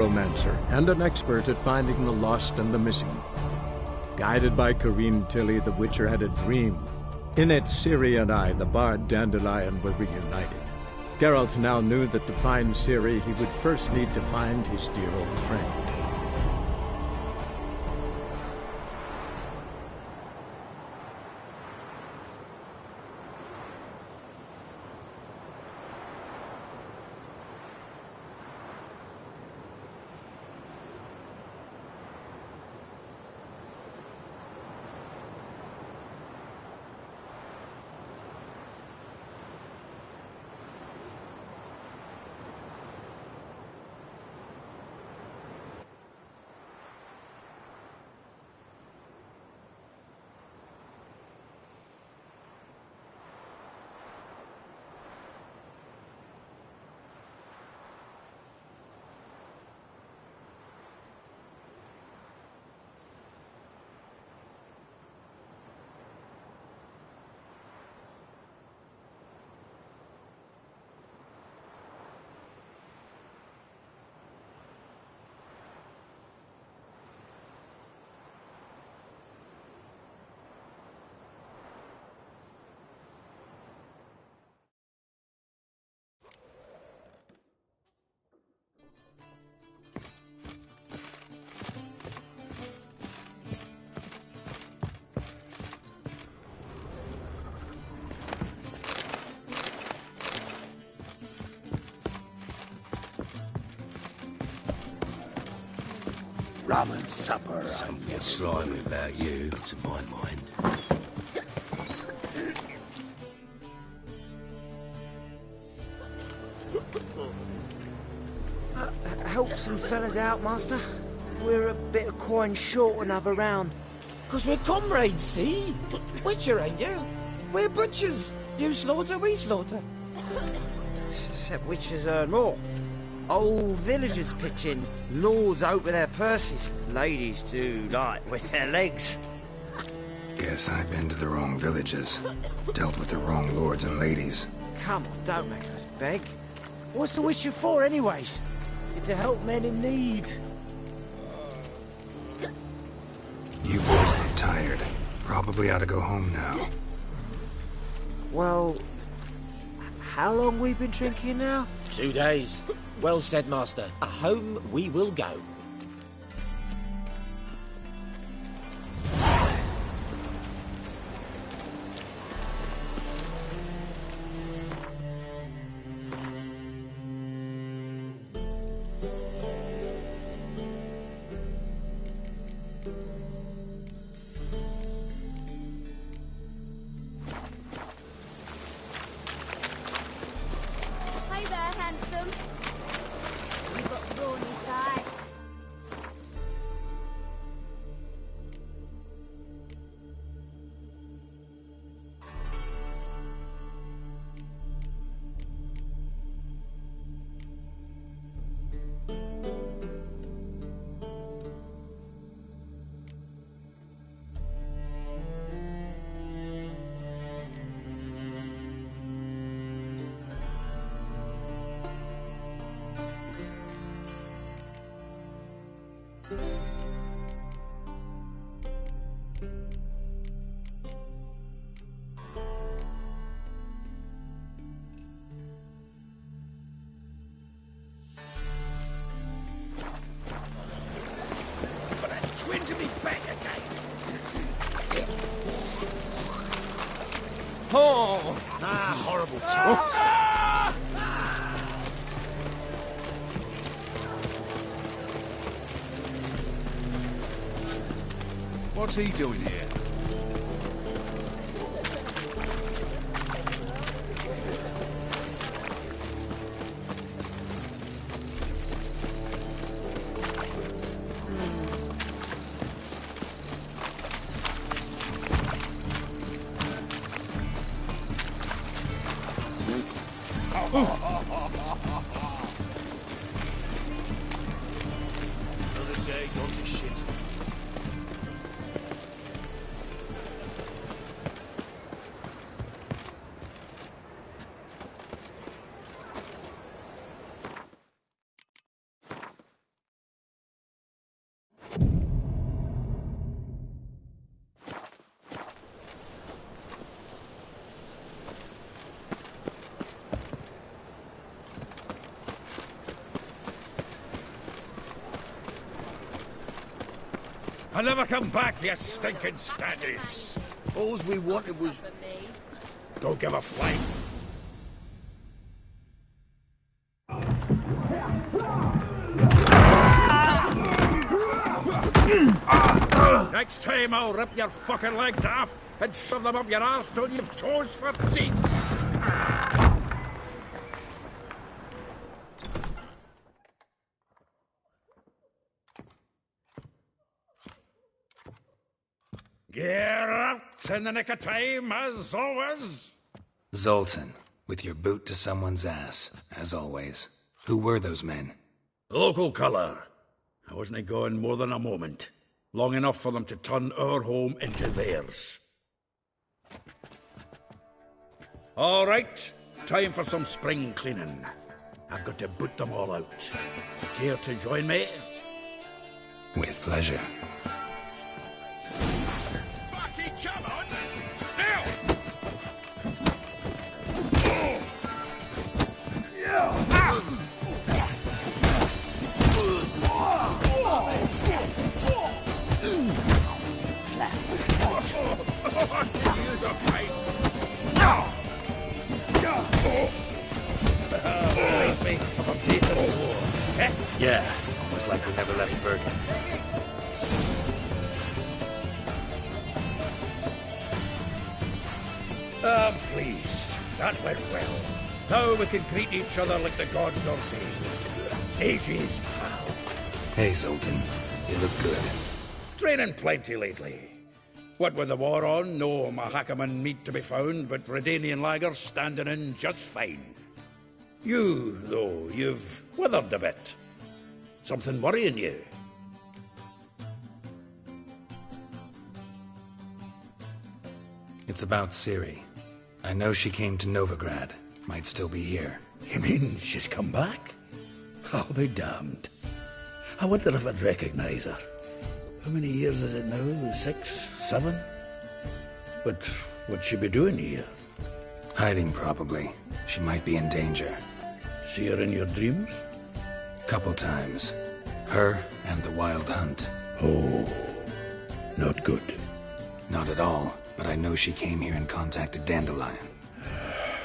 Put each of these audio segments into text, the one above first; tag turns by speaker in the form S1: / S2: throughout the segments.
S1: romancer and an expert at finding the lost and the missing. Guided by Corrine Tilly, the Witcher had a dream. In it, Ciri and I, the bard Dandelion, were reunited. Geralt now knew that to find Ciri, he would first need to find his dear old friend.
S2: Rum and supper.
S3: Something slimy about you, to my mind.
S4: Help some fellas out, Master. We're a bit of coin short another round.
S5: 'Cause we're comrades, see? Witcher, ain't you? We're butchers. You slaughter, we slaughter.
S4: Except witches earn more. Old villagers pitch in, lords open their purses, ladies do like with their legs.
S6: Guess I've been to the wrong villages, dealt with the wrong lords and ladies.
S4: Come on, don't make us beg. What's the witcher for, anyways? It's to help men in need.
S6: You boys look tired. Probably ought to go home now.
S4: Well, how long we been drinking now?
S5: 2 days. Well said, Master. Home we will go.
S7: Hey there, handsome. You've got brawny thighs.
S3: For that twin to be back again.
S5: Oh!
S2: Horrible chance. What's he doing here? I'll never come back, you stinking statties.
S3: All we wanted was...
S7: For me.
S2: Don't give a flying. Next time I'll rip your fucking legs off and shove them up your arse till you've toes for teeth. Get out in the nick of time, as always.
S6: Zoltan, with your boot to someone's ass, as always. Who were those men?
S2: Local colour. I wasn't gone more than a moment. Long enough for them to turn our home into theirs. All right, time for some spring cleaning. I've got to boot them all out. Care to join me?
S6: With pleasure.
S2: Bucky, come on! Now! Reminds me of a piece of war. Eh?
S6: Yeah, almost like we never left Bergen.
S2: I'm pleased. That went well. Now we can greet each other like the gods ordained. Ages, pal.
S6: Hey, Zoltan. You look good.
S2: Training plenty lately. What with the war on, no Mahakaman meat to be found, but Redanian lagers standing in just fine. You, though, you've withered a bit. Something worrying you?
S6: It's about Ciri. I know she came to Novigrad. Might still be here.
S2: You mean she's come back? I'll be damned. I wonder if I'd recognize her. How many years is it now? 6? 7? But what'd she be doing here?
S6: Hiding, probably. She might be in danger.
S2: See her in your dreams?
S6: Couple times. Her and the Wild Hunt.
S2: Oh, not good.
S6: Not at all, but I know she came here and contacted Dandelion.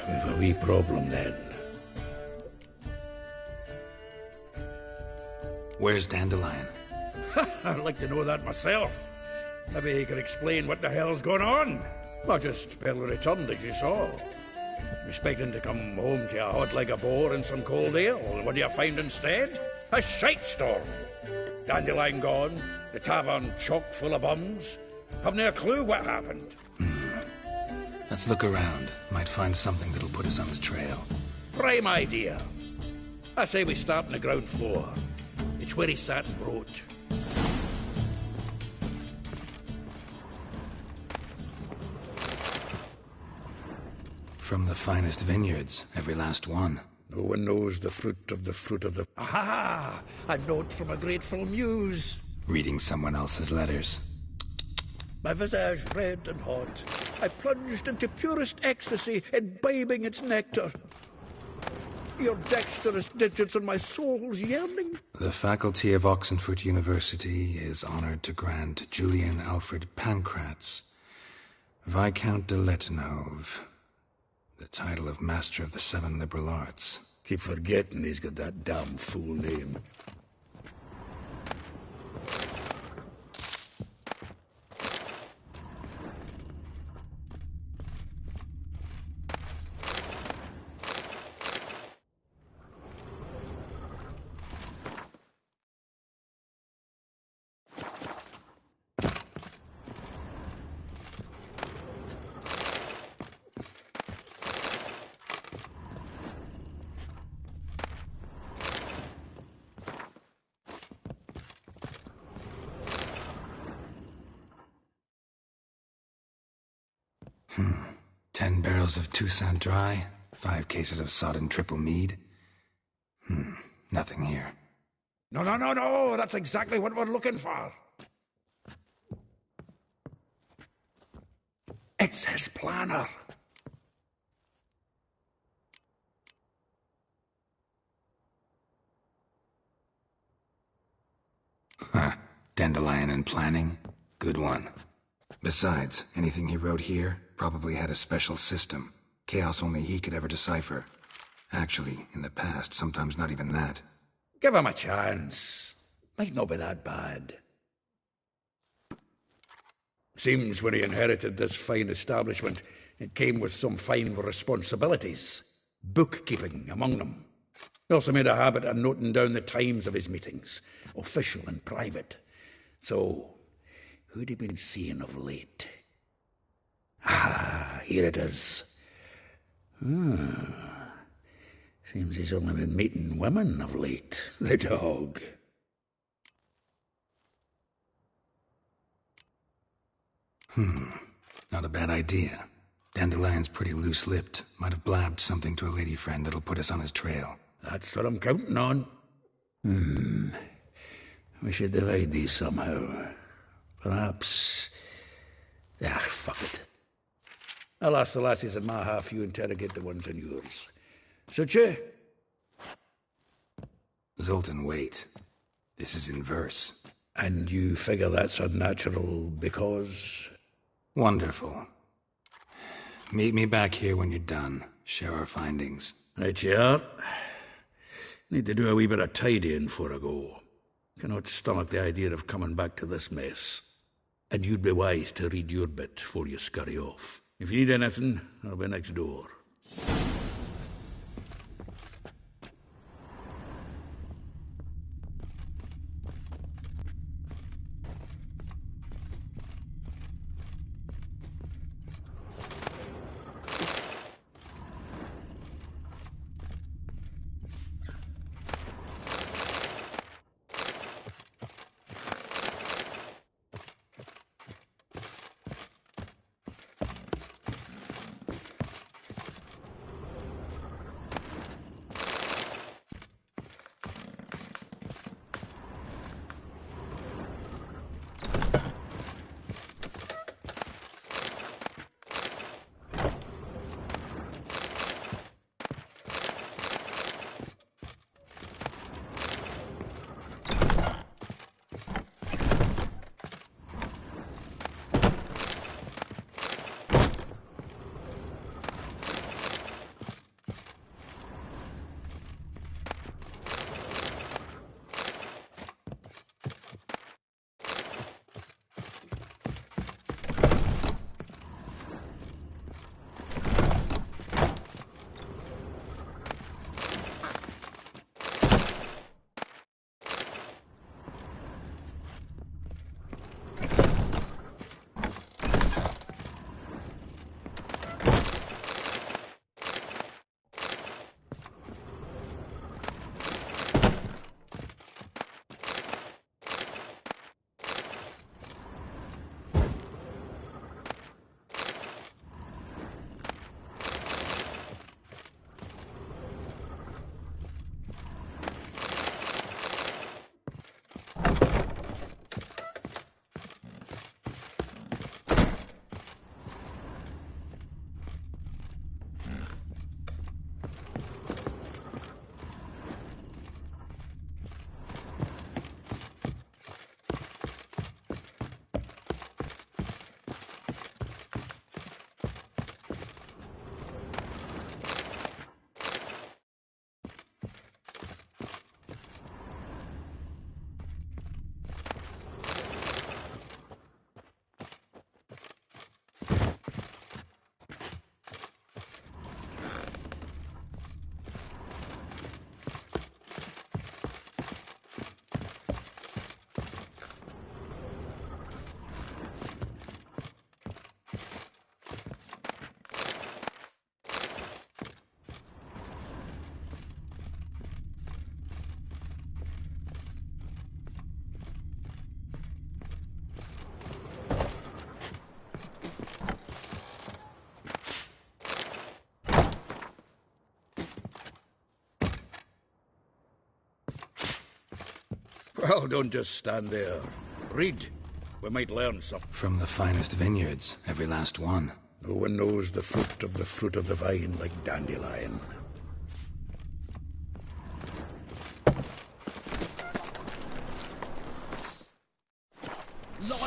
S2: We've a wee problem then.
S6: Where's Dandelion?
S2: I'd like to know that myself. Maybe he could explain what the hell's going on. Not just barely returned, as you saw. Expecting to come home to a hot like a boar and some cold ale. What do you find instead? A shite storm. Dandelion gone, the tavern chock full of bums. Haven't a clue what happened.
S6: Let's look around. Might find something that'll put us on his trail.
S2: Prime idea. I say we start on the ground floor. It's where he sat and wrote.
S6: From the finest vineyards, every last one.
S2: No one knows the fruit of the... Aha! A note from a grateful muse.
S6: Reading someone else's letters.
S2: My visage red and hot. I plunged into purest ecstasy, imbibing its nectar. Your dexterous digits on my soul's yearning.
S6: The faculty of Oxenfurt University is honored to grant Julian Alfred Pancratz, Viscount de Letonov, the title of Master of the Seven Liberal Arts.
S2: Keep forgetting he's got that damn fool name.
S6: 10 barrels of Toussaint Dry, 5 cases of sodden triple mead. Nothing here.
S2: No, that's exactly what we're looking for. It's his planner.
S6: Huh. Dandelion and planning? Good one. Besides, anything he wrote here probably had a special system. Chaos only he could ever decipher. Actually, in the past, sometimes not even that.
S2: Give him a chance. Might not be that bad. Seems when he inherited this fine establishment, it came with some fine responsibilities. Bookkeeping among them. He also made a habit of noting down the times of his meetings, official and private. So, who'd he been seeing of late? Ah, here it is. Seems he's only been meeting women of late, the dog.
S6: Not a bad idea. Dandelion's pretty loose-lipped. Might have blabbed something to a lady friend that'll put us on his trail.
S2: That's what I'm counting on. We should divide these somehow. Perhaps... fuck it. I'll ask the lassies in my half, you interrogate the ones in yours. Suche?
S6: Zoltan, wait. This is in verse.
S2: And you figure that's unnatural because...
S6: Wonderful. Meet me back here when you're done. Share our findings.
S2: Right you are. Need to do a wee bit of tidying before I go. Cannot stomach the idea of coming back to this mess. And you'd be wise to read your bit before you scurry off. If you need anything, I'll be next door. Well, don't just stand there. Read. We might learn something.
S6: From the finest vineyards, every last one.
S2: No one knows the fruit of the vine like Dandelion.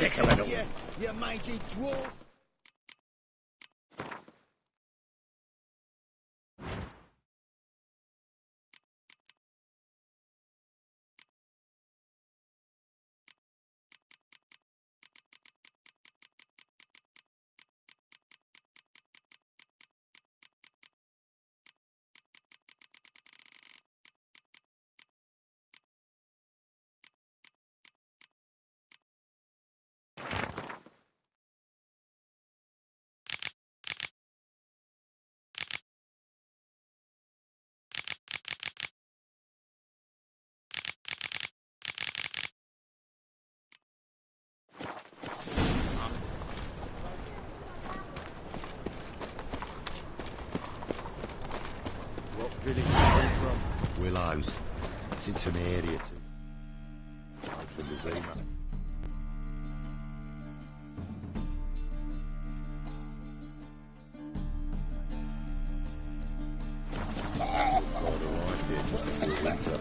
S2: sick of it all.
S8: You mangy dwarf.
S9: Village are you from? Willows. It's into my area too. I'm from the Zima. Quite alright here, just before winter.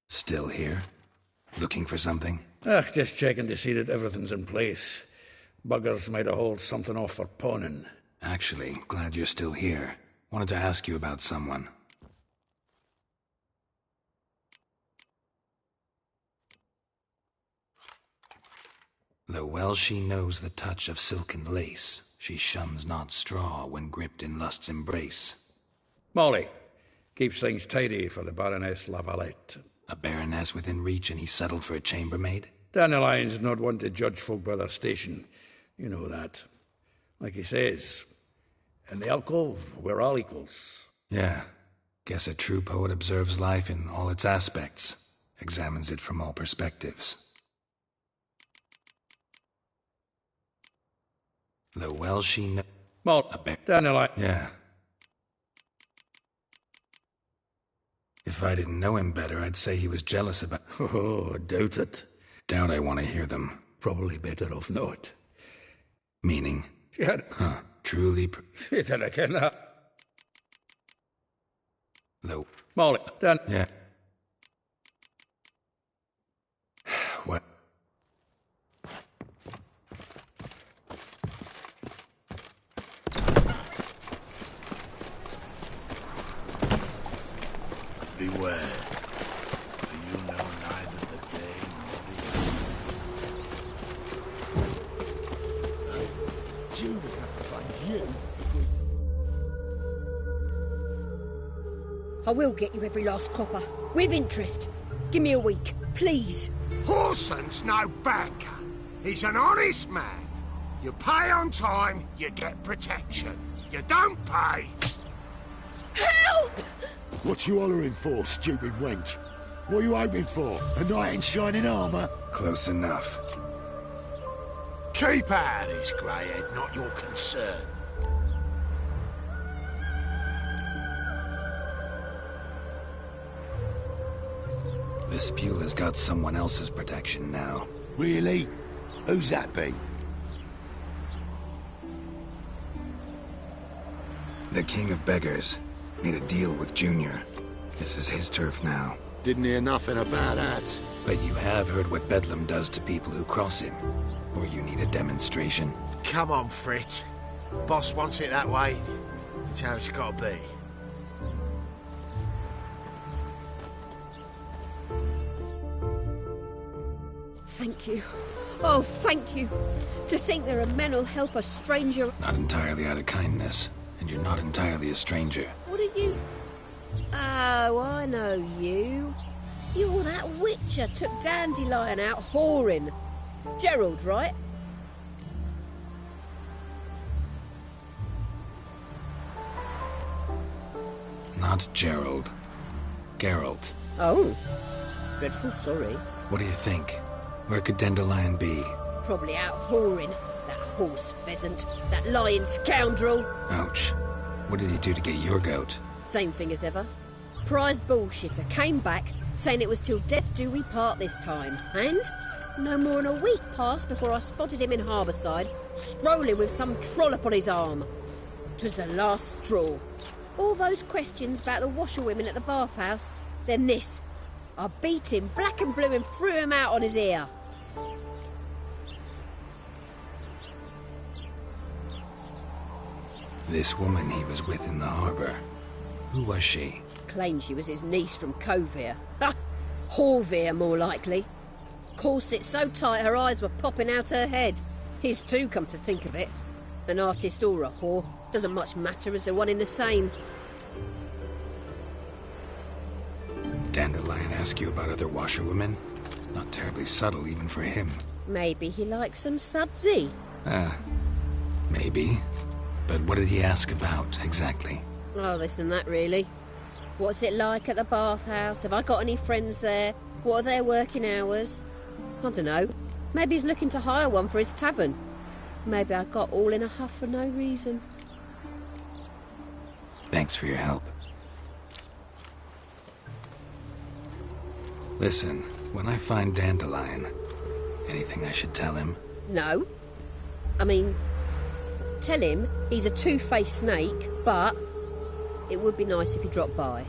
S6: Still here? Looking for something?
S2: Just checking to see that everything's in place. Buggers might have hauled something off for pawning.
S6: Actually, glad you're still here. Wanted to ask you about someone. Though well she knows the touch of silken lace, she shuns not straw when gripped in lust's embrace.
S2: Molly keeps things tidy for the Baroness Lavalette.
S6: A baroness within reach and he settled for a chambermaid?
S2: Dandelion's not one to judge folk by their station. You know that. Like he says, in the alcove, we're all equals.
S6: Yeah. Guess a true poet observes life in all its aspects, examines it from all perspectives. Though well she knows...
S2: Dandelion.
S6: Yeah. If I didn't know him better, I'd say he was jealous about...
S2: Oh, I doubt it.
S6: Doubt I want to hear them.
S2: Probably better off not.
S6: Meaning?
S2: Yeah.
S6: Huh. Truly...
S2: Then I cannot.
S6: Though...
S2: Molly, Dan...
S6: Yeah. What?
S3: Beware, for you know neither the day nor the hour.
S8: Jude would have to find you.
S10: I will get you every last copper, with interest. Give me a week, please.
S11: Horson's no banker. He's an honest man. You pay on time, you get protection. You don't pay...
S10: Help!
S8: What you hollering for, stupid wench? What are you hoping for? A knight in shining armour?
S6: Close enough.
S11: Keep out of this, Greyhead, not your concern.
S6: This Spula's got someone else's protection now.
S8: Really? Who's that be?
S6: The King of Beggars. Made a deal with Junior. This is his turf now.
S9: Didn't hear nothing about that.
S6: But you have heard what Bedlam does to people who cross him. Or you need a demonstration.
S11: Come on, Fritz. Boss wants it that way. It's how it's gotta be.
S10: Thank you. Oh, thank you. To think there are men who'll help a stranger...
S6: Not entirely out of kindness. And you're not entirely a stranger.
S10: What are you... Oh, I know you. You're that witcher took Dandelion out whoring. Gerald, right?
S6: Not Gerald. Geralt.
S10: Oh. Dreadful sorry.
S6: What do you think? Where could Dandelion be?
S10: Probably out whoring. That horse pheasant. That lying scoundrel.
S6: Ouch. What did he do to get your goat?
S10: Same thing as ever. Prize bullshitter came back, saying it was till death do we part this time. And no more than a week passed before I spotted him in Harbourside, strolling with some trollop on his arm. 'Twas the last straw. All those questions about the washerwomen at the bathhouse, then this. I beat him black and blue and threw him out on his ear.
S6: This woman he was with in the harbour, who was she?
S10: Claimed she was his niece from Kovir. Ha! Horvir, more likely. Corset so tight her eyes were popping out her head. His too, come to think of it. An artist or a whore. Doesn't much matter as they're one in the same.
S6: Dandelion ask you about other washerwomen? Not terribly subtle even for him.
S10: Maybe he likes some sudsy.
S6: Maybe. But what did he ask about, exactly?
S10: Oh, this and that, really. What's it like at the bathhouse? Have I got any friends there? What are their working hours? I don't know. Maybe he's looking to hire one for his tavern. Maybe I got all in a huff for no reason.
S6: Thanks for your help. Listen, when I find Dandelion, anything I should tell him?
S10: No. I mean, tell him he's a two-faced snake, but it would be nice if he dropped by.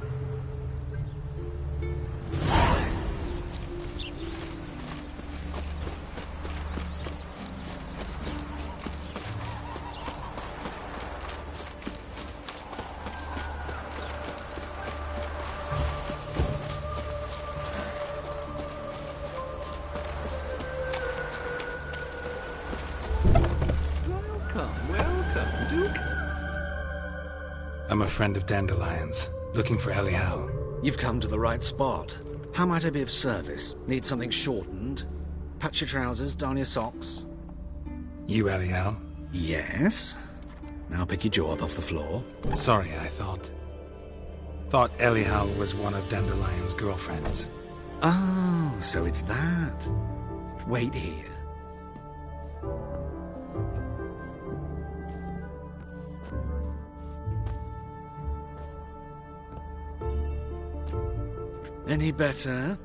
S6: I'm a friend of Dandelion's, looking for Elial.
S12: You've come to the right spot. How might I be of service? Need something shortened? Patch your trousers, darn your socks.
S6: You Elial?
S12: Yes. Now pick your jaw up off the floor.
S6: Sorry, I thought Elial was one of Dandelion's girlfriends.
S12: Oh, so it's that. Wait here. Any better?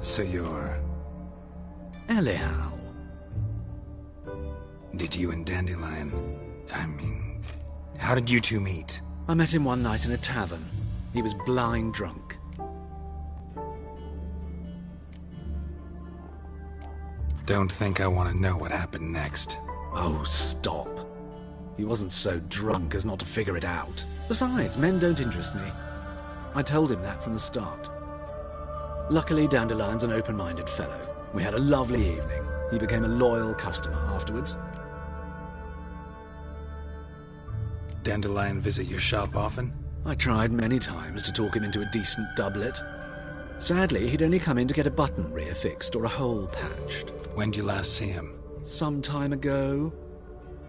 S6: So you're...
S12: Elial.
S6: Did you and Dandelion... how did you two meet?
S12: I met him one night in a tavern. He was blind drunk.
S6: Don't think I want to know what happened next.
S12: Oh, stop. He wasn't so drunk as not to figure it out. Besides, men don't interest me. I told him that from the start. Luckily, Dandelion's an open-minded fellow. We had a lovely evening. He became a loyal customer afterwards.
S6: Dandelion visit your shop often?
S12: I tried many times to talk him into a decent doublet. Sadly, he'd only come in to get a button rear fixed or a hole patched.
S6: When did you last see him?
S12: Some time ago.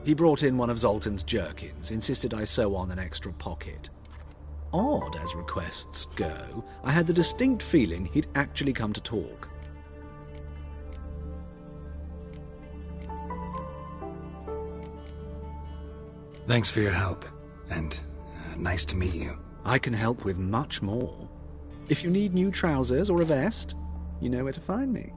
S12: He brought in one of Zoltan's jerkins, insisted I sew on an extra pocket. Odd as requests go, I had the distinct feeling he'd actually come to talk.
S6: Thanks for your help, and nice to meet you.
S12: I can help with much more. If you need new trousers or a vest, you know where to find me.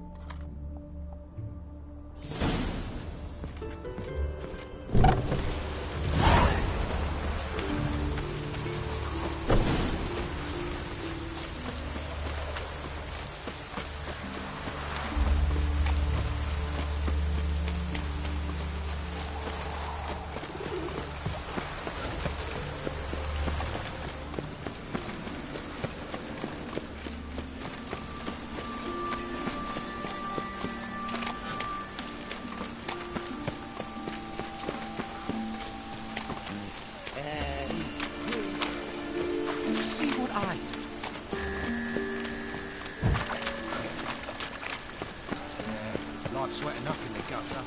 S4: Life's wet enough in the gutter.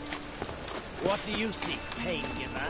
S4: What do you seek, pain giver?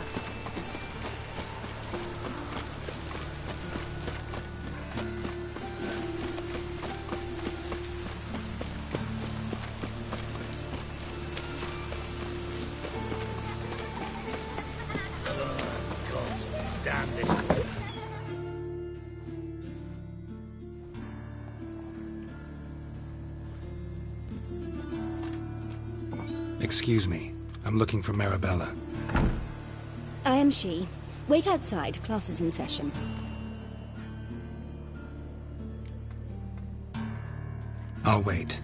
S6: Excuse me. I'm looking for Marabella.
S13: I am she. Wait outside. Class is in session.
S6: I'll wait.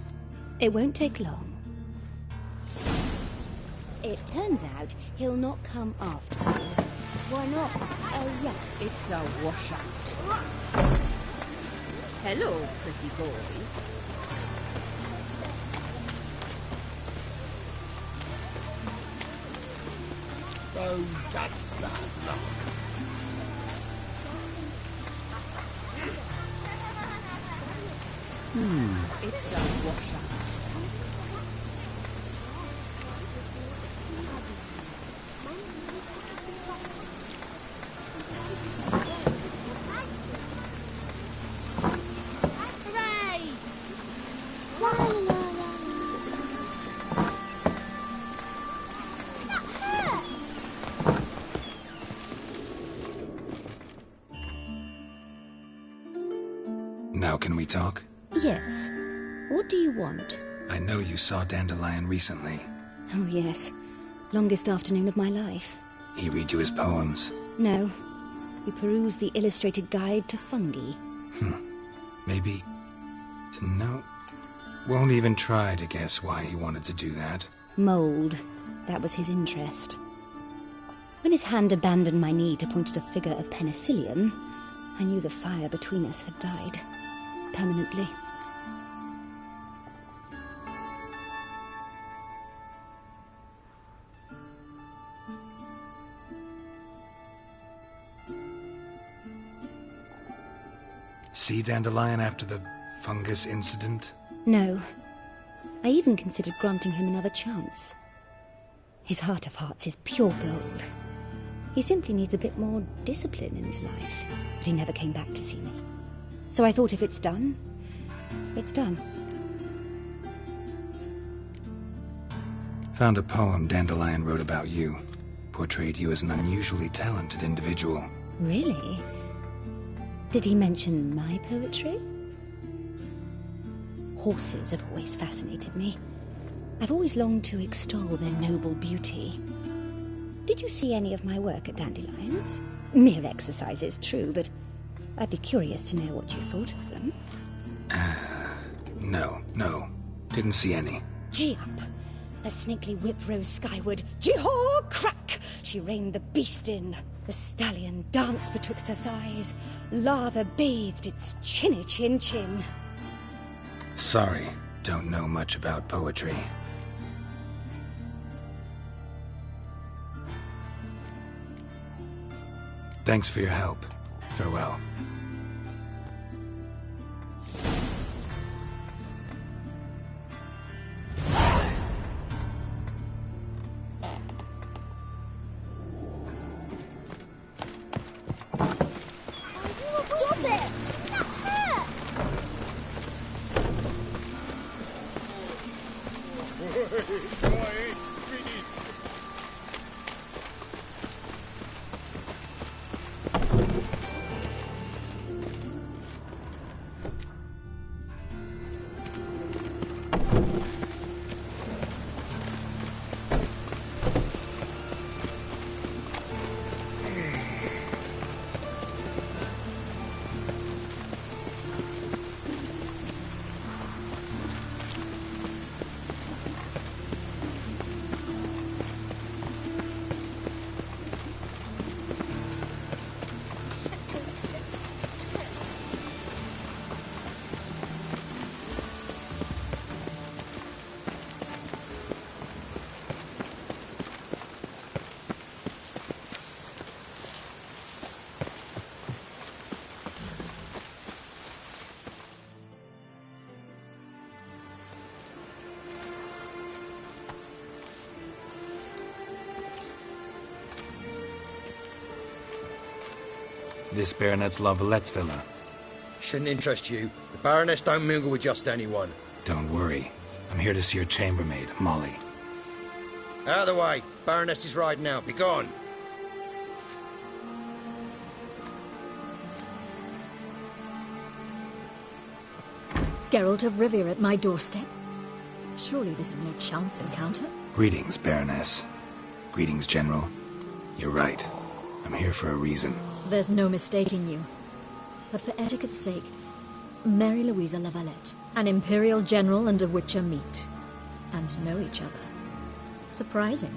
S13: It won't take long.
S10: It turns out he'll not come after all. Why not? Oh, yeah.
S14: It's a washout. Hello, pretty boy.
S9: Oh, that's bad luck.
S14: It's a washout.
S7: Hooray! La la la la. That hurt!
S6: Now can we talk?
S13: Yes. What do you want?
S6: I know you saw Dandelion recently.
S13: Oh, yes. Longest afternoon of my life.
S6: He read you his poems.
S13: No. We perused the illustrated guide to fungi.
S6: Maybe... No. Won't even try to guess why he wanted to do that.
S13: Mould. That was his interest. When his hand abandoned my knee to point at a figure of penicillium, I knew the fire between us had died. Permanently.
S6: See Dandelion after the fungus incident?
S13: No. I even considered granting him another chance. His heart of hearts is pure gold. He simply needs a bit more discipline in his life. But he never came back to see me. So I thought if it's done, it's done.
S6: Found a poem Dandelion wrote about you. Portrayed you as an unusually talented individual.
S13: Really? Did he mention my poetry? Horses have always fascinated me. I've always longed to extol their noble beauty. Did you see any of my work at Dandelions? Mere exercises, true, but I'd be curious to know what you thought of them.
S6: No. Didn't see any.
S13: Gee up! A snakely whip rose skyward. Gee-haw! Crack! She reined the beast in. The stallion danced betwixt her thighs. Lather bathed its chinny chin chin.
S6: Sorry, don't know much about poetry. Thanks for your help. Farewell.
S7: Stop it! That hurt!
S6: This Baronet's La Vallette's villa.
S15: Shouldn't interest you. The Baroness don't mingle with just anyone.
S6: Don't worry. I'm here to see your chambermaid, Molly.
S15: Out of the way. Baroness is riding out. Be gone.
S16: Geralt of Rivia at my doorstep? Surely this is no chance encounter?
S6: Greetings, Baroness. Greetings, General. You're right. I'm here for a reason.
S16: There's no mistaking you. But for etiquette's sake, Mary Louisa Lavalette, an Imperial General and a Witcher meet. And know each other. Surprising.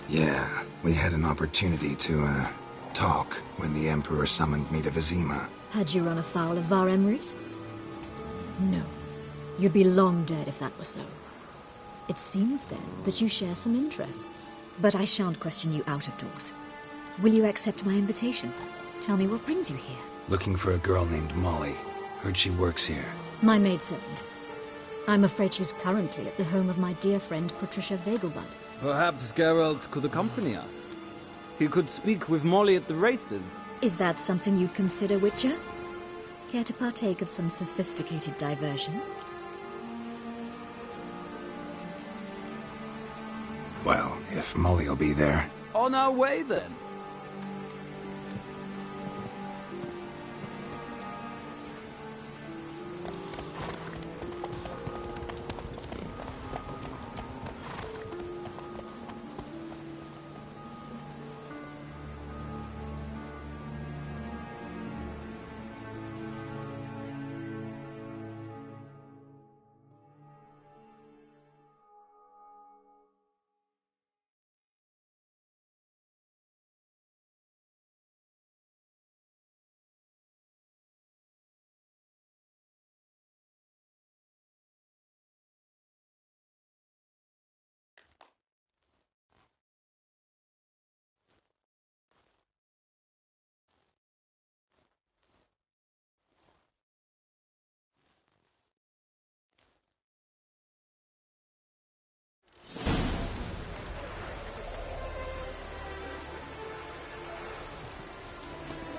S6: Yeah, we had an opportunity to, talk when the Emperor summoned me to Vizima.
S16: Had you run afoul of Var Emrys? No. You'd be long dead if that were so. It seems, then, that you share some interests. But I shan't question you out of doors. Will you accept my invitation? Tell me what brings you here.
S6: Looking for a girl named Molly. Heard she works here.
S16: My maidservant. I'm afraid she's currently at the home of my dear friend Patricia Vegelbud.
S17: Perhaps Geralt could accompany us. He could speak with Molly at the races.
S16: Is that something you'd consider, Witcher? Care to partake of some sophisticated diversion?
S6: Well, if Molly'll be there.
S17: On our way, then.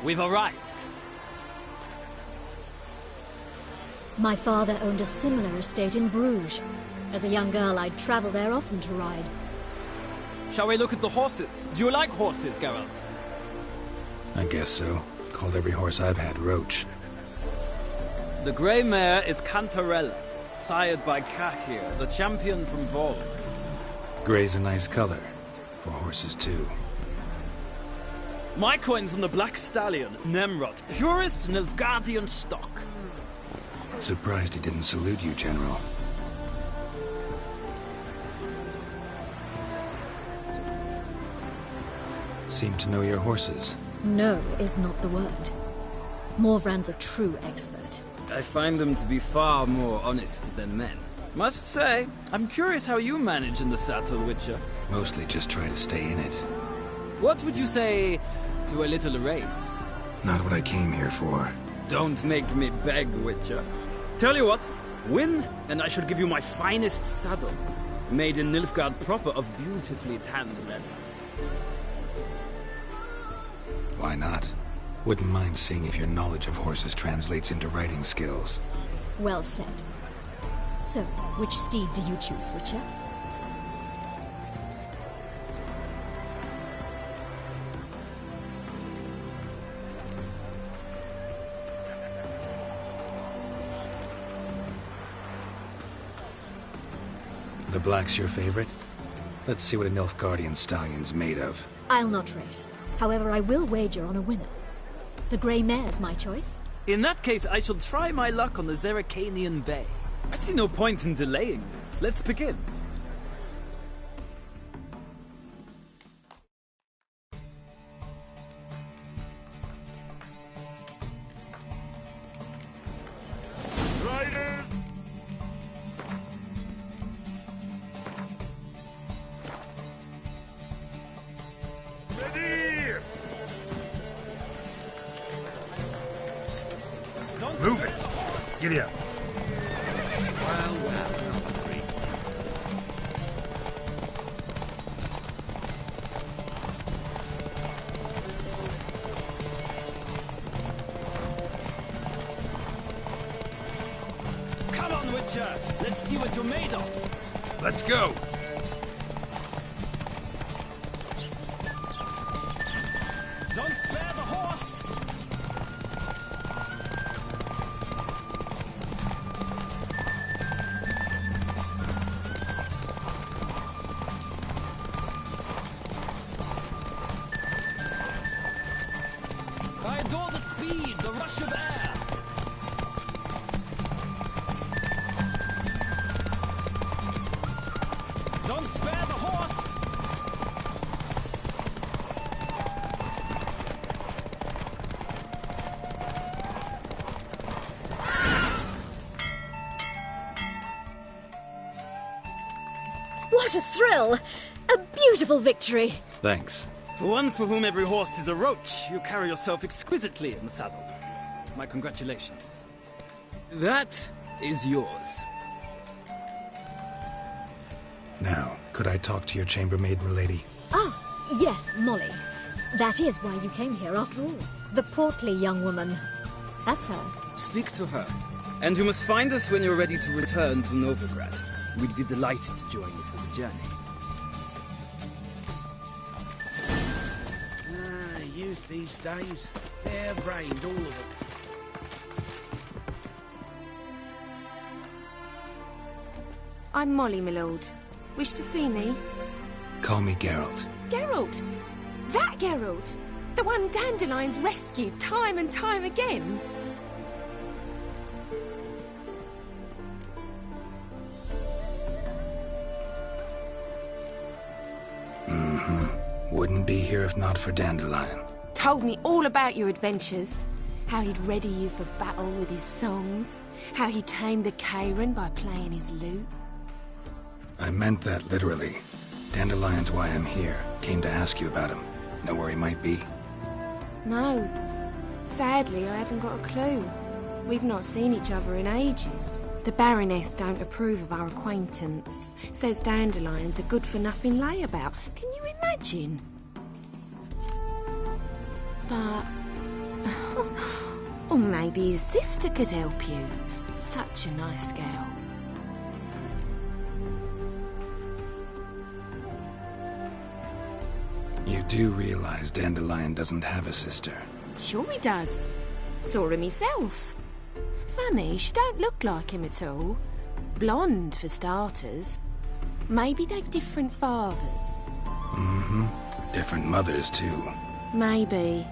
S17: We've arrived.
S16: My father owned a similar estate in Bruges. As a young girl, I'd travel there often to ride.
S17: Shall we look at the horses? Do you like horses, Geralt?
S6: I guess so. Called every horse I've had Roach.
S17: The grey mare is Cantarella, sired by Cahir, the champion from Volk.
S6: Grey's a nice color. For horses, too.
S17: My coin's on the Black Stallion, Nemrod, purest Nilfgaardian stock.
S6: Surprised he didn't salute you, General. Seem to know your horses.
S16: No is not the word. Morvran's a true expert.
S17: I find them to be far more honest than men. Must say, I'm curious how you manage in the saddle, Witcher.
S6: Mostly just try to stay in it.
S17: What would you say to a little race?
S6: Not what I came here for.
S17: Don't make me beg, Witcher. Tell you what, win, and I shall give you my finest saddle. Made in Nilfgaard proper of beautifully tanned leather.
S6: Why not? Wouldn't mind seeing if your knowledge of horses translates into riding skills.
S16: Well said. So, which steed do you choose, Witcher?
S6: The black's your favorite? Let's see what a Nilfgaardian stallion's made of.
S16: I'll not race. However, I will wager on a winner. The grey mare's my choice.
S17: In that case, I shall try my luck on the Zeracanian Bay. I see no point in delaying this. Let's begin.
S11: Riders! Ready!
S3: Move it! Giddy up.
S17: Come on, Witcher! Let's see what you're made of!
S3: Let's go!
S17: Don't spare the horse! speed, the rush of air! Don't spare the horse!
S16: What a thrill! A beautiful victory!
S6: Thanks.
S17: For one for whom every horse is a roach, you carry yourself exquisitely in the saddle. My congratulations. That is yours.
S6: Now, could I talk to your chambermaid, milady?
S16: Ah, yes, Molly. That is why you came here after all. The portly young woman. That's her.
S17: Speak to her. And you must find us when you're ready to return to Novigrad. We'd be delighted to join you for the journey.
S15: Youth these days, hair-brained, all of them.
S18: I'm Molly, my lord. Wish to see me?
S6: Call me Geralt.
S18: Geralt! That Geralt! The one Dandelion's rescued time and time again!
S6: Wouldn't be here if not for Dandelion.
S18: Told me all about your adventures. How he'd ready you for battle with his songs. How he tamed the Kayran by playing his lute.
S6: I meant that literally. Dandelion's why I'm here. Came to ask you about him. Know where he might be?
S18: No. Sadly, I haven't got a clue. We've not seen each other in ages. The Baroness don't approve of our acquaintance. Says Dandelion's a good-for-nothing layabout. Can you imagine? But... or maybe his sister could help you. Such a nice girl.
S6: You do realize Dandelion doesn't have a sister?
S18: Sure he does. Saw him myself. Funny, she don't look like him at all. Blonde, for starters. Maybe they've different fathers.
S6: Different mothers, too.
S18: Maybe.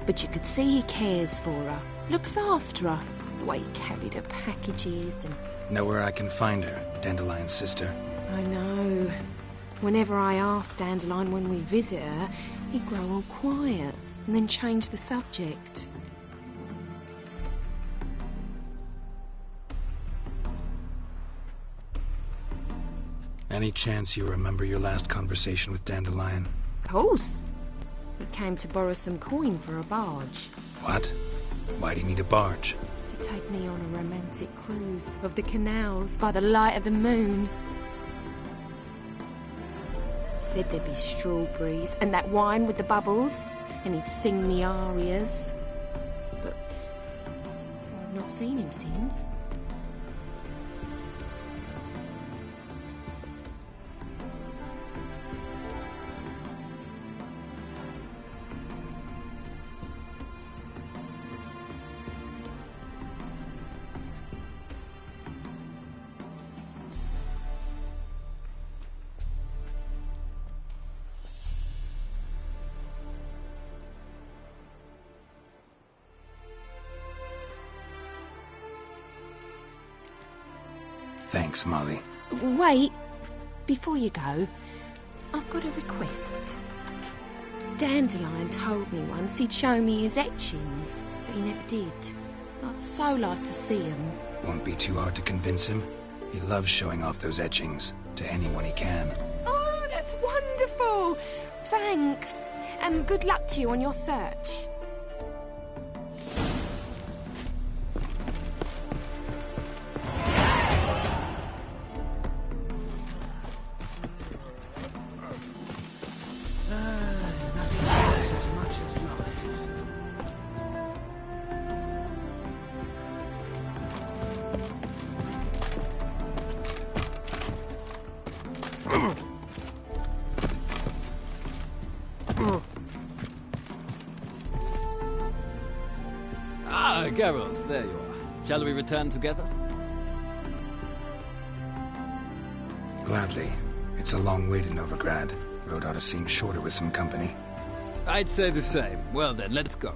S18: But you could see he cares for her. Looks after her. The way he carried her packages and...
S6: Know where I can find her, Dandelion's sister?
S18: I know. Whenever I ask Dandelion when we visit her, he'd grow all quiet and then change the subject.
S6: Any chance you remember your last conversation with Dandelion?
S18: Of course. He came to borrow some coin for a barge.
S6: What? Why do you need a barge?
S18: To take me on a romantic cruise of the canals by the light of the moon. Said there'd be strawberries and that wine with the bubbles, and he'd sing me arias. But I've not seen him since.
S6: Thanks, Molly.
S18: Wait. Before you go, I've got a request. Dandelion told me once he'd show me his etchings, but he never did. I'd so like to see them.
S6: Won't be too hard to convince him. He loves showing off those etchings to anyone he can.
S18: Oh, that's wonderful! Thanks. And good luck to you on your search.
S17: Ah, Geralt, there you are. Shall we return together?
S6: Gladly. It's a long way to Novigrad. Road ought to seem shorter with some company.
S17: I'd say the same. Well then, let's go.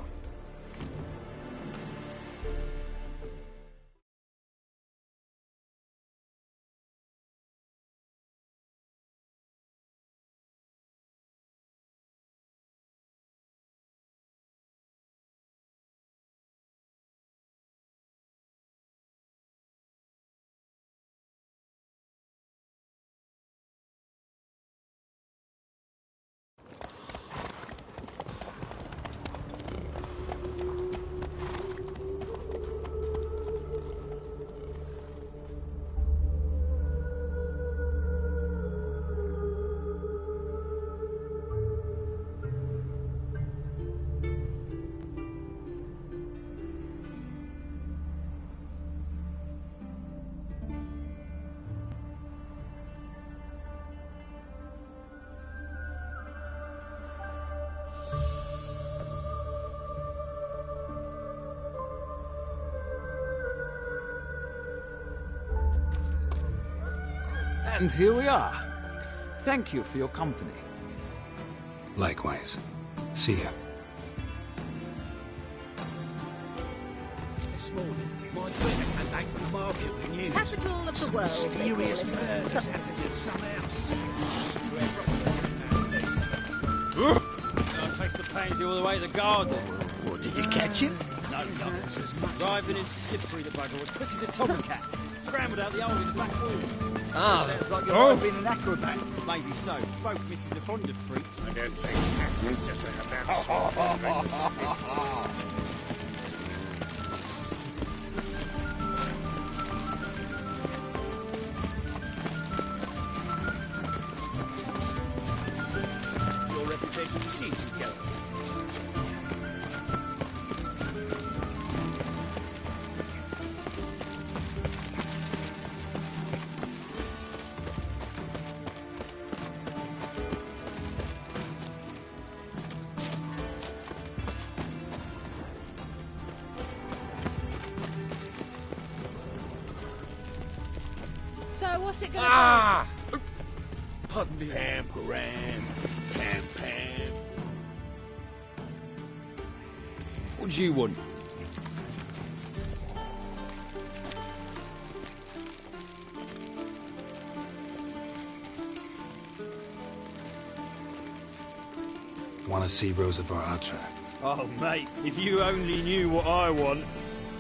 S17: And here we are. Thank you for your company.
S6: Likewise. See ya.
S3: This morning, my friend came back from the market with news.
S10: Capital of the
S3: Some
S10: world,
S3: mysterious
S10: they call it.
S3: murders happening in some house.
S17: I'll trace the pansy all the way to the garden.
S3: What, did you catch him?
S17: No, no. Driving in slippery, the bugger was quick as a tomcat. Scrambled out the hole in the back wall.
S3: Sounds like you've been an acrobat.
S17: Maybe so. Both misses are fond of freaks.
S11: I don't think taxes just to have that
S3: Your reputation precedes you, Geralt.
S10: So, what's it gonna be?
S3: Pardon me. Pam, param, pam, pam.
S17: What do you want?
S6: Want to see Rosa var Atra?
S17: Oh, mate, if you only knew what I want.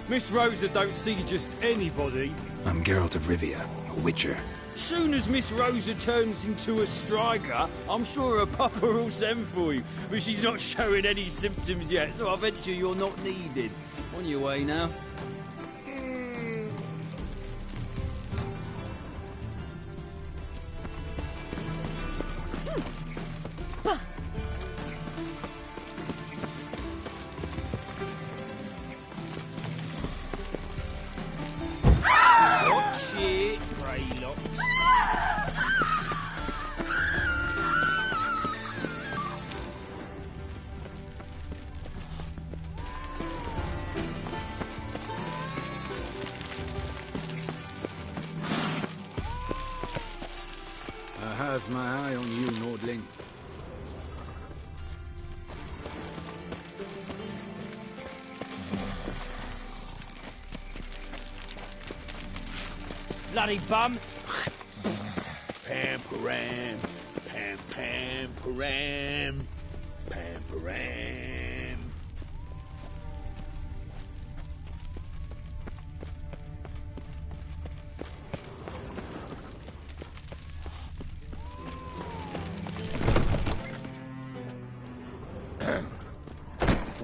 S17: Miss Rosa don't see just anybody.
S6: I'm Geralt of Rivia, a witcher.
S17: Soon as Miss Rosa turns into a striker, I'm sure her papa will send for you. But she's not showing any symptoms yet, so I venture you're not needed. On your way now. Watch it, Greylocks.
S12: I have my eye on you, Nordling.
S17: Bloody bum.
S3: Pam, param, pam, pam, param, pam, param.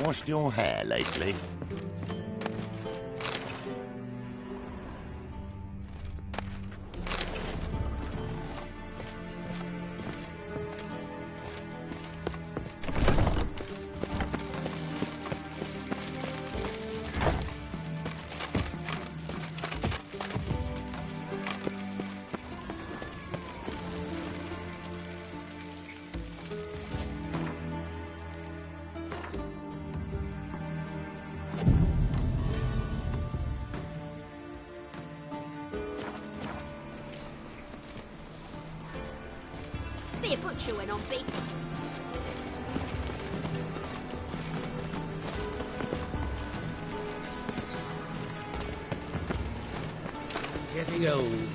S9: Washed your hair lately?
S10: Be a butcher went on big.
S3: Getting old.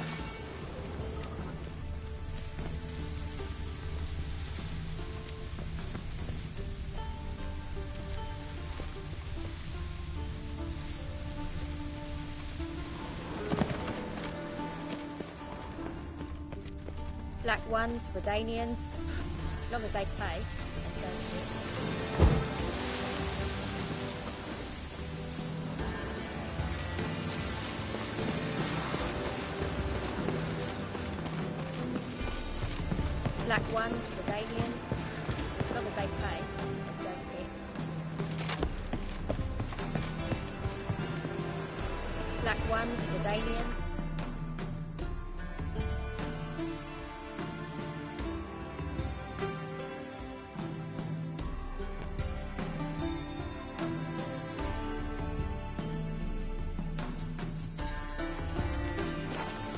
S19: Black ones, Redanians, as long as they pay and don't hit. Black ones, Redanians, as long as they pay and don't hit. Black ones, Redanians.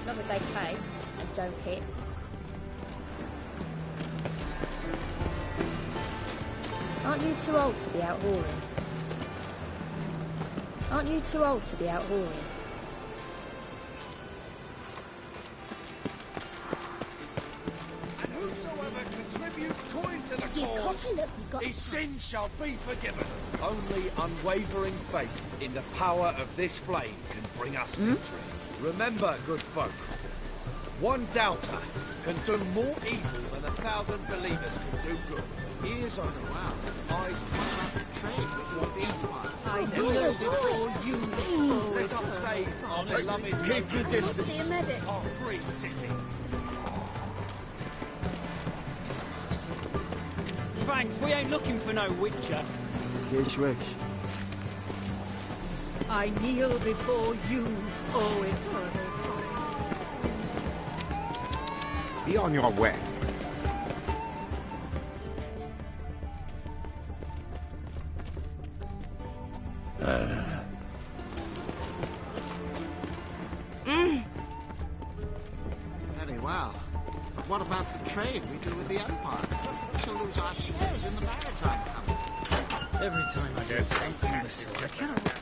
S19: As long as they pay and don't hit. Aren't you too old to be out whoring? Aren't you too old to be out whoring?
S20: And whosoever contributes coin to the cause, his sin shall be forgiven. Only unwavering faith in the power of this flame can bring us victory. Remember, good folk, one doubter can do more evil than 1,000 believers can do good. Ears open, eyes trained before the empire.
S10: I
S20: kneel before you. Let us save our beloved.
S10: Keep your distance. See a medic.
S20: Our free city.
S17: Thanks, we ain't looking for no witcher.
S15: Yes, wish.
S5: I kneel before you, O eternal.
S9: Be on your way.
S21: Very well. But what about the trade we do with the Empire? We shall lose our shares in the maritime company.
S5: Every time I get something of the sort, I cannot...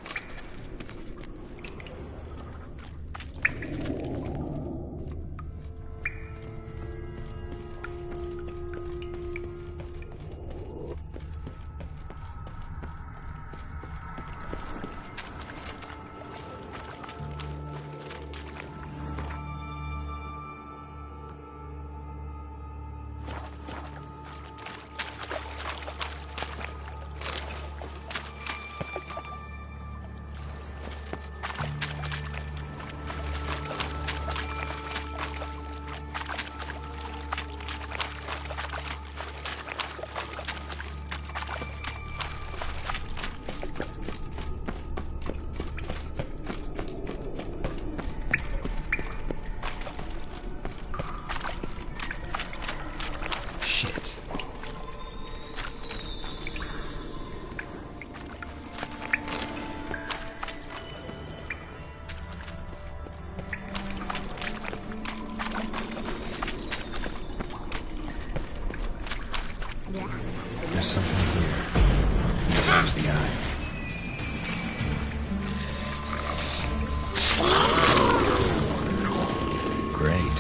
S6: There's something here. There's the eye. Great.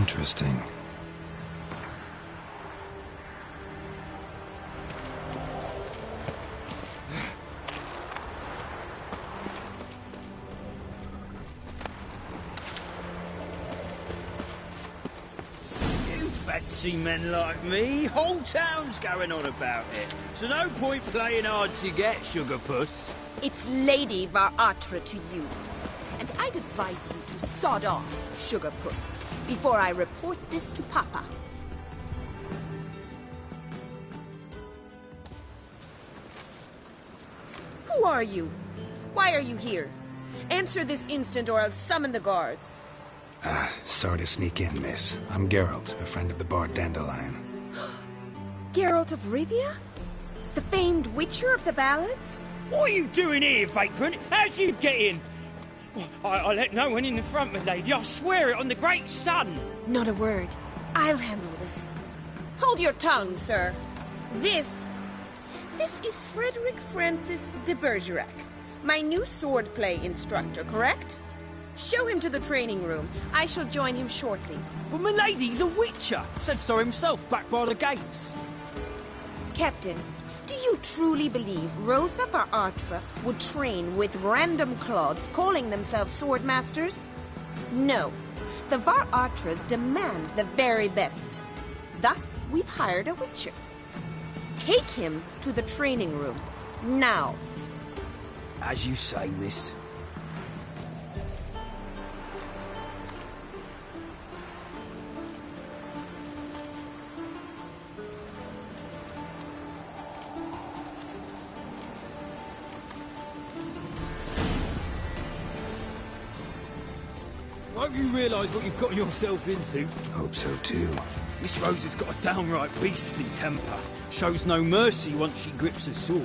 S6: Interesting.
S17: Fancy men like me, whole town's going on about it. So no point playing hard to get, Sugar Puss.
S18: It's Lady Var Atra to you. And I'd advise you to sod off, Sugar Puss, before I report this to Papa. Who are you? Why are you here? Answer this instant or I'll summon the guards.
S6: Sorry to sneak in, miss. I'm Geralt, a friend of the bard Dandelion.
S18: Geralt of Rivia? The famed witcher of the ballads?
S17: What are you doing here, vagrant? How'd you get in? I let no one in the front, my lady. I swear it on the great sun.
S18: Not a word. I'll handle this. Hold your tongue, sir. This is Frederick Francis de Bergerac, my new swordplay instructor, correct? Show him to the training room. I shall join him shortly.
S17: But my lady's a witcher. Said so himself back by the gates.
S18: Captain, do you truly believe Rosa Var Atra would train with random clods calling themselves swordmasters? No. The Var Atras demand the very best. Thus, we've hired a witcher. Take him to the training room. Now.
S17: As you say, miss. Hope you realise what you've got yourself into.
S6: Hope so too.
S17: Miss Rose has got a downright beastly temper. Shows no mercy once she grips a sword.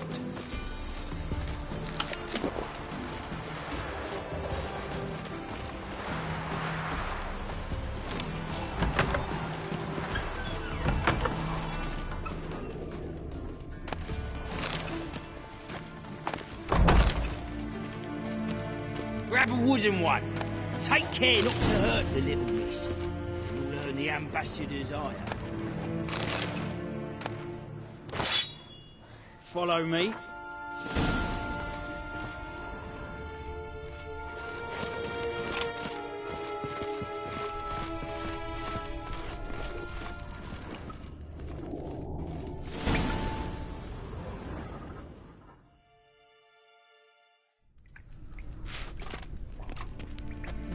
S17: Grab a wooden one. Take care not to hurt the little miss. You'll learn the ambassador's ire. Follow me.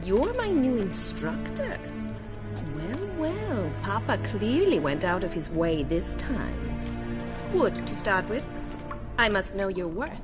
S18: You're my new instructor. Well, Papa clearly went out of his way this time. Wood, to start with. I must know your worth.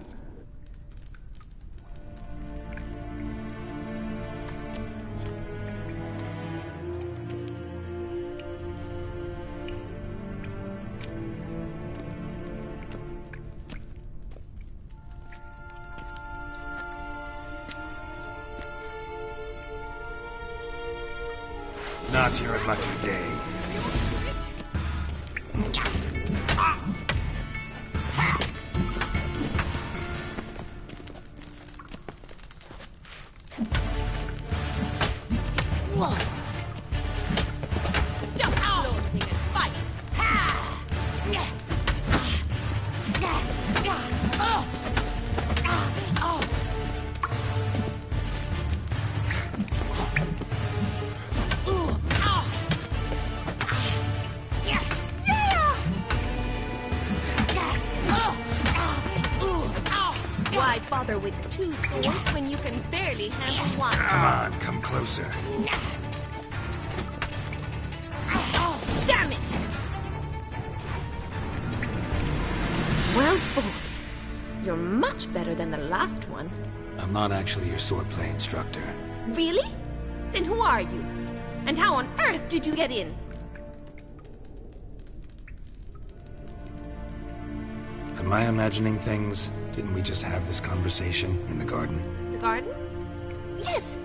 S6: Not your lucky day.
S18: Stop flaunting and fight! Why bother with two swords when you can barely handle one?
S6: Come on, come closer.
S18: Damn it! Well fought. You're much better than the last one.
S6: I'm not actually your swordplay instructor.
S18: Really? Then who are you? And how on earth did you get in?
S6: Am I imagining things? Didn't we just have this conversation in the garden?
S18: The garden?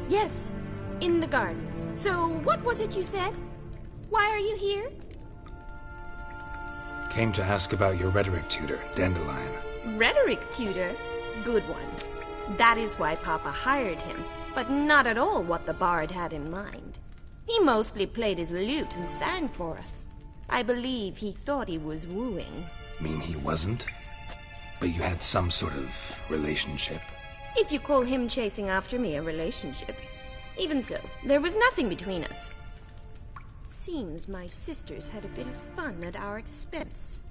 S18: Yes. In the garden. So, what was it you said? Why are you here?
S6: Came to ask about your rhetoric tutor, Dandelion.
S18: Rhetoric tutor? Good one. That is why Papa hired him, but not at all what the bard had in mind. He mostly played his lute and sang for us. I believe he thought he was wooing.
S6: Mean he wasn't? But you had some sort of relationship.
S18: If you call him chasing after me a relationship. Even so, there was nothing between us. Seems my sisters had a bit of fun at our expense.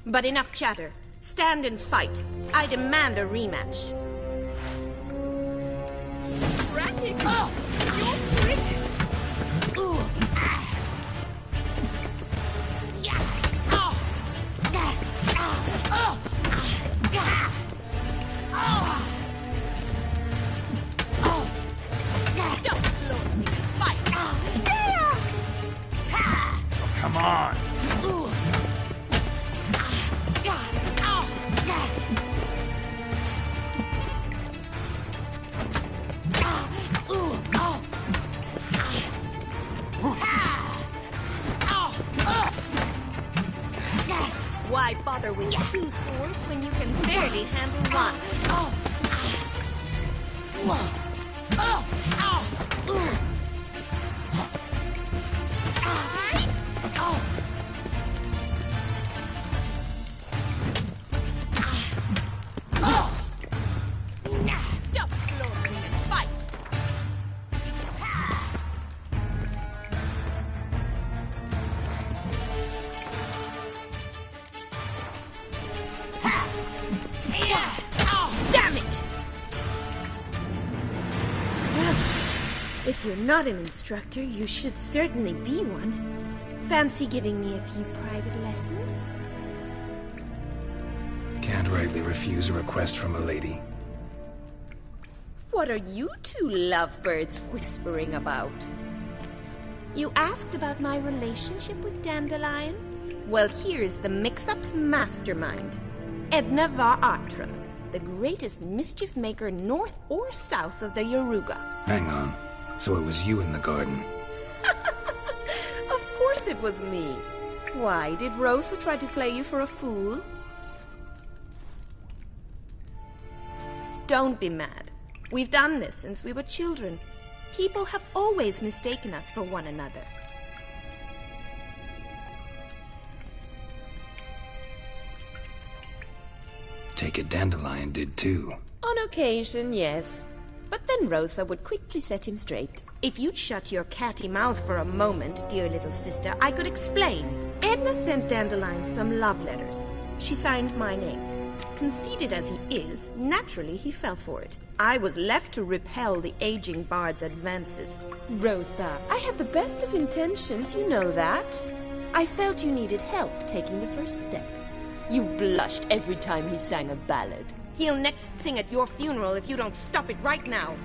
S18: But enough chatter. Stand and fight. I demand a rematch. Rat it! Oh, you're quick!
S6: Come on!
S18: Why bother with two swords when you can barely handle one? Stop floating and fight! Damn it! Well, if you're not an instructor, you should certainly be one. Fancy giving me a few private lessons?
S6: Can't rightly refuse a request from a lady.
S18: What are you two lovebirds whispering about? You asked about my relationship with Dandelion? Well, here's the mix-up's mastermind. Edna var Atra, the greatest mischief maker north or south of the Yaruga.
S6: Hang on. So it was you in the garden.
S18: Of course it was me. Why, did Rosa try to play you for a fool? Don't be mad. We've done this since we were children. People have always mistaken us for one another.
S6: Take it Dandelion did too.
S18: On occasion, yes. But then Rosa would quickly set him straight. If you'd shut your catty mouth for a moment, dear little sister, I could explain. Edna sent Dandelion some love letters. She signed my name. Conceited as he is, naturally he fell for it. I was left to repel the aging bard's advances. Rosa, I had the best of intentions, you know that. I felt you needed help taking the first step. You blushed every time he sang a ballad. He'll next sing at your funeral if you don't stop it right now.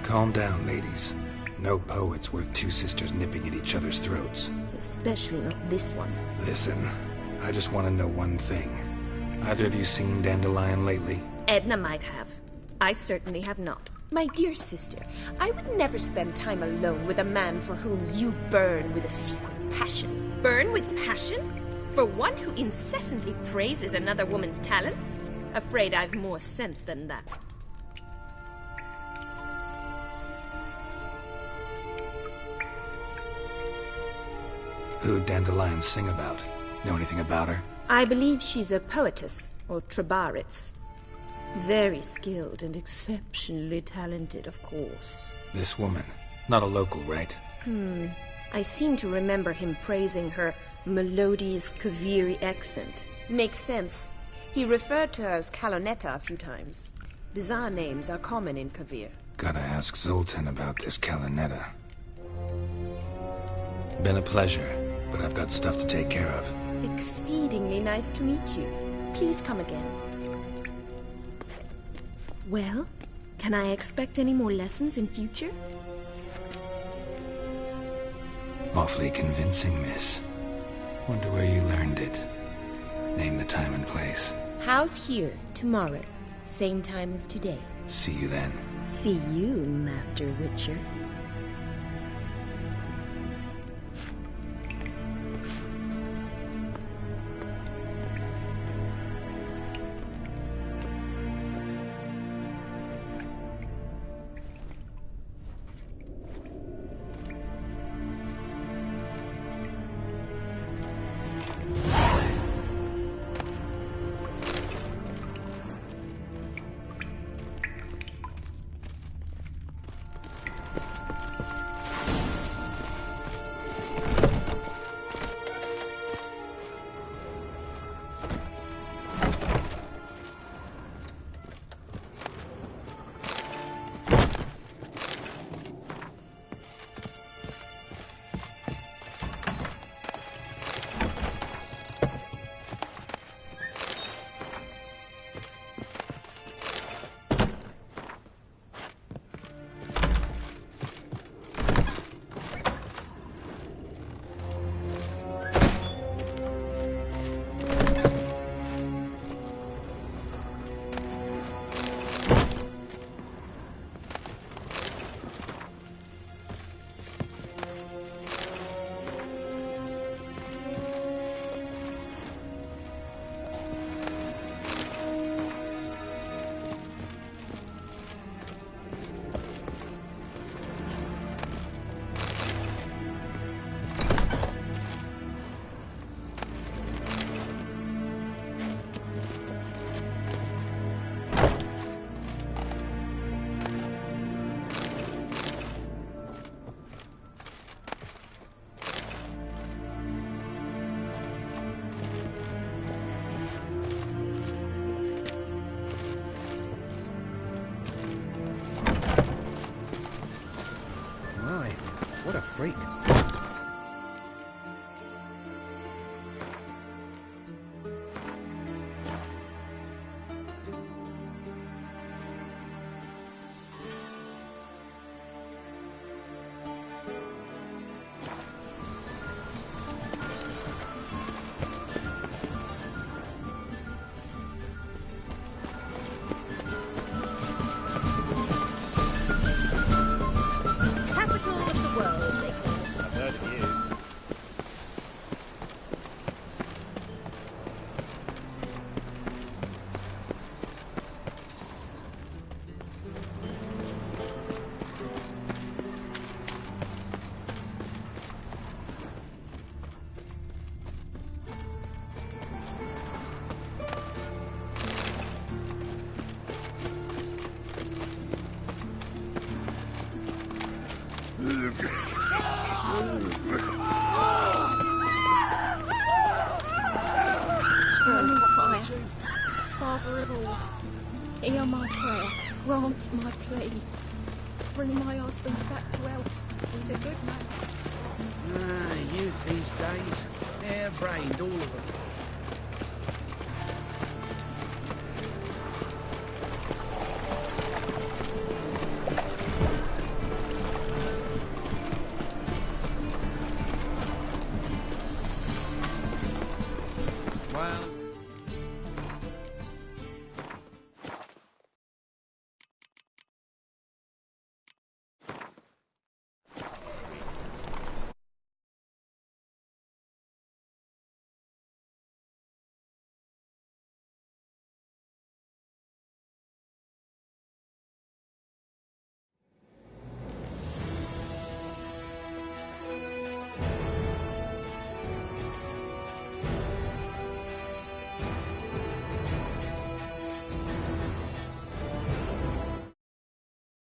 S6: Calm down, ladies. No poet's worth two sisters nipping at each other's throats.
S18: Especially not this one.
S6: Listen, I just want to know one thing. Either of you seen Dandelion lately?
S18: Edna might have. I certainly have not. My dear sister, I would never spend time alone with a man for whom you burn with a secret passion. Burn with passion? For one who incessantly praises another woman's talents? Afraid I've more sense than that.
S6: Who'd Dandelion sing about? Know anything about her?
S18: I believe she's a poetess, or Trebaritz. Very skilled and exceptionally talented, of course.
S6: This woman. Not a local, right?
S18: I seem to remember him praising her melodious Kaviri accent. Makes sense. He referred to her as Kalonetta a few times. Bizarre names are common in Kavir.
S6: Gotta ask Zoltan about this Kalonetta. Been a pleasure, but I've got stuff to take care of.
S18: Exceedingly nice to meet you. Please come again. Well, can I expect any more lessons in future?
S6: Awfully convincing, miss. Wonder where you learned it. Name the time and place.
S18: House here, tomorrow. Same time as today.
S6: See you then.
S18: See you, Master Witcher.
S12: freak.
S10: Eternal fire, Father of all, hear my prayer, grant my plea. Bring my husband back to health. He's a good man.
S20: Youth these days. Hair-brained, all of them.